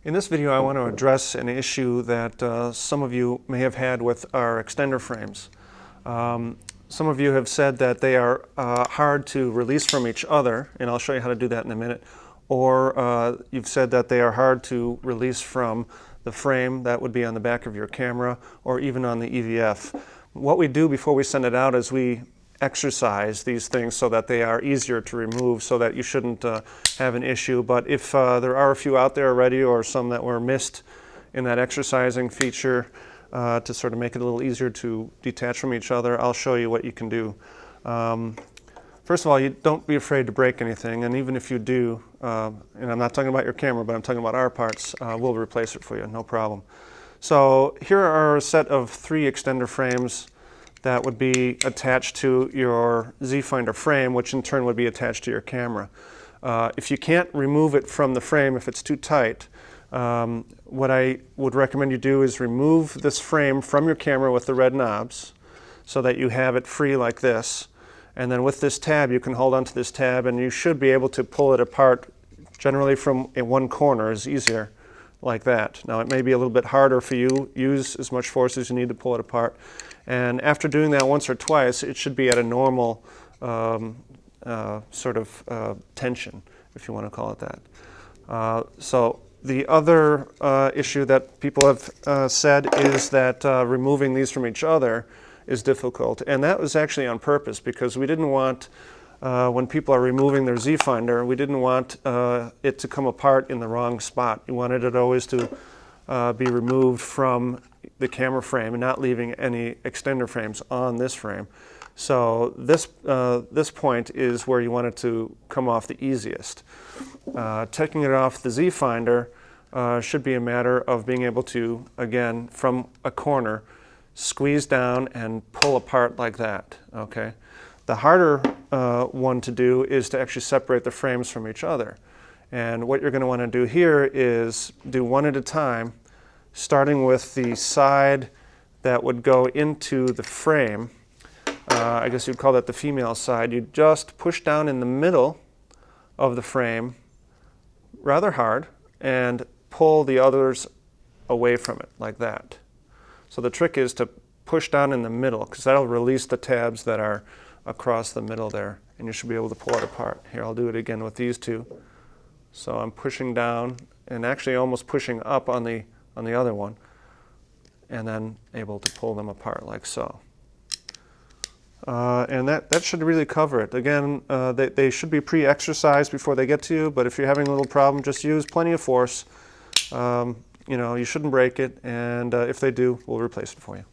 In this video, I want to address an issue that some of you may have had with our extender frames. Some of you have said that they are hard to release from each other, and I'll show you how to do that in a minute. Or you've said that they are hard to release from the frame that would be on the back of your camera or even on the EVF. What we do before we send it out is we exercise these things so that they are easier to remove, so that you shouldn't have an issue. But if there are a few out there already, or some that were missed in that exercising feature, to sort of make it a little easier to detach from each other, I'll show you what you can do. First of all, you don't be afraid to break anything, and even if you do, and I'm not talking about your camera, but I'm talking about our parts, we'll replace it for you, no problem. So here are a set of 3 extender frames that would be attached to your Z-Finder frame, which in turn would be attached to your camera. If you can't remove it from the frame, if it's too tight, what I would recommend you do is remove this frame from your camera with the red knobs so that you have it free like this. And then with this tab, you can hold onto this tab and you should be able to pull it apart. Generally from one corner is easier, like that. Now it may be a little bit harder for you. Use as much force as you need to pull it apart. And after doing that once or twice, it should be at a normal sort of tension, if you want to call it that. So the other issue that people have said is that removing these from each other is difficult. And that was actually on purpose, because we didn't want, when people are removing their Z-Finder, we didn't want it to come apart in the wrong spot. We wanted it always to be removed from the camera frame and not leaving any extender frames on this frame. So this point is where you want it to come off the easiest. Taking it off the Z-Finder should be a matter of being able to, again, from a corner, squeeze down and pull apart like that, okay? The harder one to do is to actually separate the frames from each other. And what you're going to want to do here is do one at a time, starting with the side that would go into the frame. I guess you'd call that the female side. You just push down in the middle of the frame rather hard and pull the others away from it like that. So the trick is to push down in the middle, because that'll release the tabs that are across the middle there, and you should be able to pull it apart. Here, I'll do it again with these two. So I'm pushing down and actually almost pushing up on the other one, and then able to pull them apart like so. And that should really cover it. Again, they should be pre-exercised before they get to you, but if you're having a little problem, just use plenty of force. You know, you shouldn't break it, and if they do, we'll replace it for you.